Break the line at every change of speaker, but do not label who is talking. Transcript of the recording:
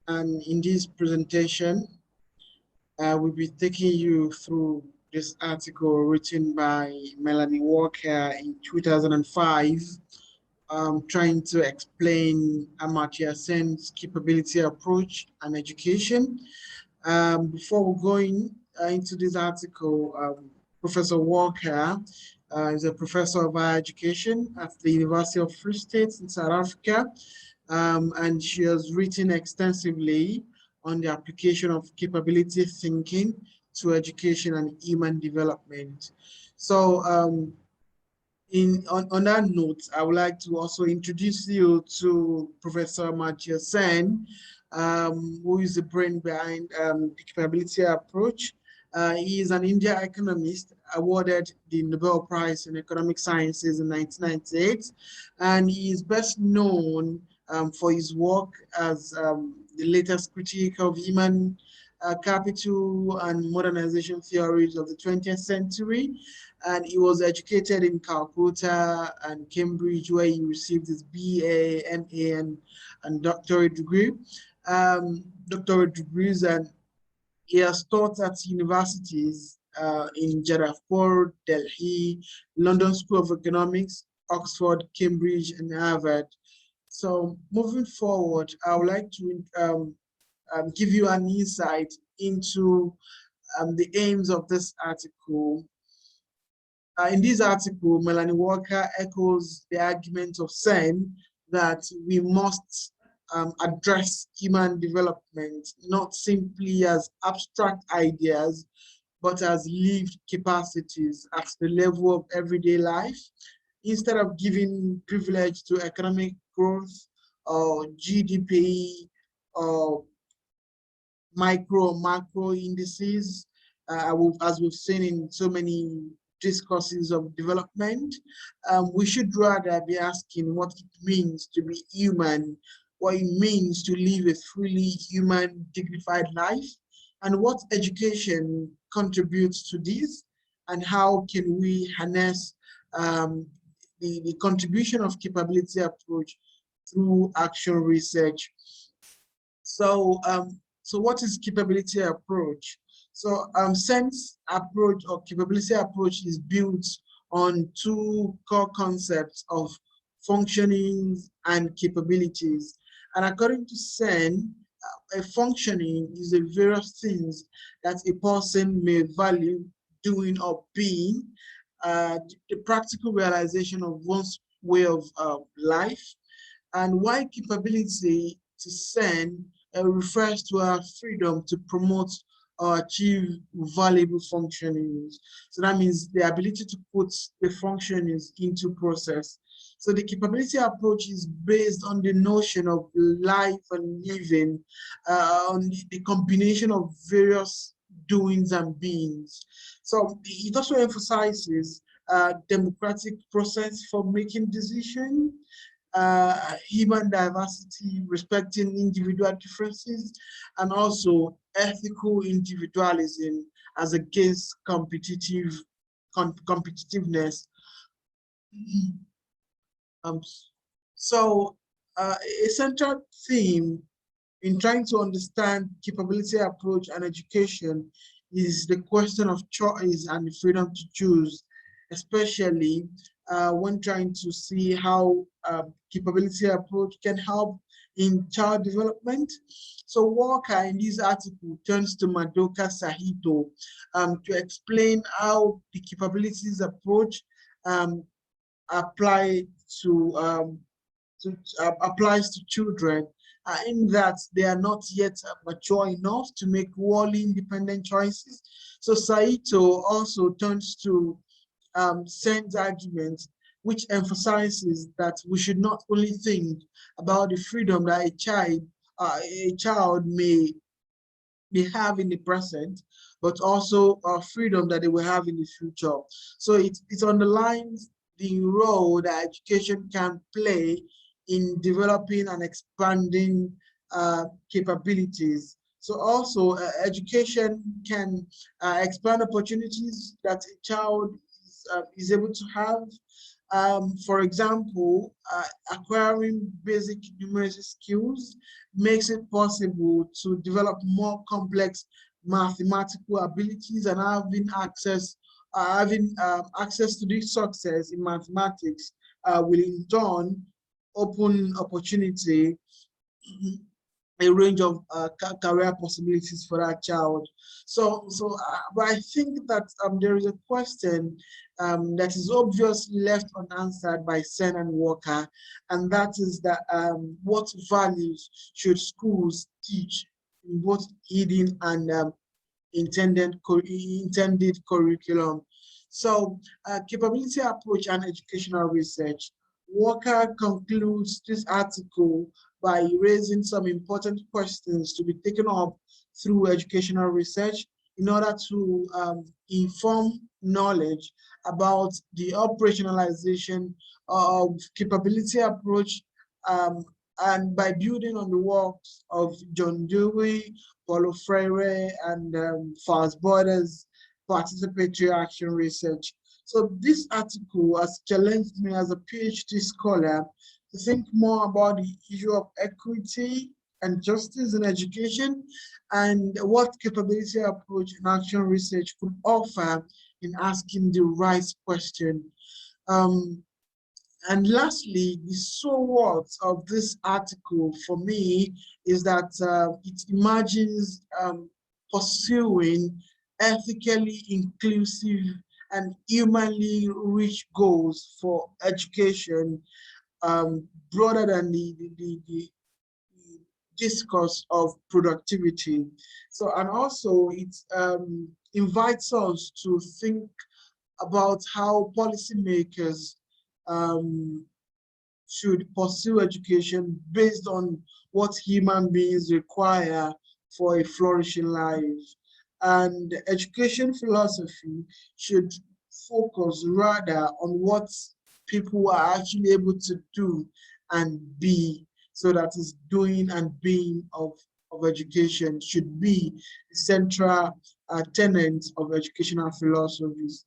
And in this presentation, we'll be taking you through this article written by Melanie Walker in 2005, trying to explain Amartya Sen's capability approach and education. Before we're going into this article, Professor Walker is a professor of higher education at the University of Free State in South Africa, and she has written extensively on the application of capability thinking to education and human development. So on that note, I would like to also introduce you to Professor Amartya Sen, who is the brain behind the capability approach. He is an Indian economist awarded the Nobel Prize in Economic Sciences in 1998, and he is best known for his work as the latest critique of human capital and modernization theories of the 20th century. And he was educated in Calcutta and Cambridge, where he received his BA, MA, and doctorate degree, doctorate degrees, and he has taught at universities in Jaipur, Delhi, London School of Economics, Oxford, Cambridge, and Harvard. So moving forward, I would like to give you an insight into the aims of this article. In this article, Melanie Walker echoes the argument of Sen that we must address human development not simply as abstract ideas, but as lived capacities at the level of everyday life. Instead of giving privilege to economic growth or GDP or micro or macro indices, as we've seen in so many discourses of development, we should rather be asking what it means to be human, what it means to live a fully human, dignified life, and what education contributes to this, and how can we harness the contribution of capability approach through action research. So what is capability approach? So sense approach or capability approach is built on two core concepts of functioning and capabilities. And according to Sen, a functioning is the various things that a person may value doing or being, the practical realization of one's way of life, and why capability to Sen refers to our freedom to promote or achieve valuable functionings. So that means the ability to put the functionings into process. So the capability approach is based on the notion of life and living, on the combination of various doings and beings. So it also emphasizes democratic process for making decisions, human diversity, respecting individual differences, and also ethical individualism as against competitiveness. Um, so a central theme in trying to understand capability approach and education is the question of choice and the freedom to choose, especially when trying to see how capability approach can help in child development. So Walker in this article turns to Madoka Sahito to explain how the capabilities approach apply applies to children, in that they are not yet mature enough to make wholly independent choices. So Saito also turns to Sen's argument, which emphasizes that we should not only think about the freedom that a child may have in the present, but also freedom that they will have in the future. So it underlines the role that education can play in developing and expanding capabilities. So also education can expand opportunities that a child is able to have, For example, acquiring basic numeracy skills makes it possible to develop more complex mathematical abilities, and having access to this success in mathematics will in turn open opportunity, a range of career possibilities for that child. But I think that there is a question that is obviously left unanswered by Sen and Walker, and that is that what values should schools teach in both hidden and intended curriculum? So, capability approach and educational research. Walker concludes this article by raising some important questions to be taken up through educational research in order to inform knowledge about the operationalization of capability approach, um, and by building on the works of John Dewey, Paulo Freire, and Fast Borders participatory action research. So this article has challenged me as a PhD scholar to think more about the issue of equity and justice in education, and what capability approach and action research could offer in asking the right question. Um, and lastly, the so what of this article for me is that it imagines pursuing ethically inclusive and humanly rich goals for education, broader than the discourse of productivity. So, and also it invites us to think about how policymakers um, should pursue education based on what human beings require for a flourishing life. And education philosophy should focus rather on what people are actually able to do and be, so that is doing and being of education should be the central tenets of educational philosophies.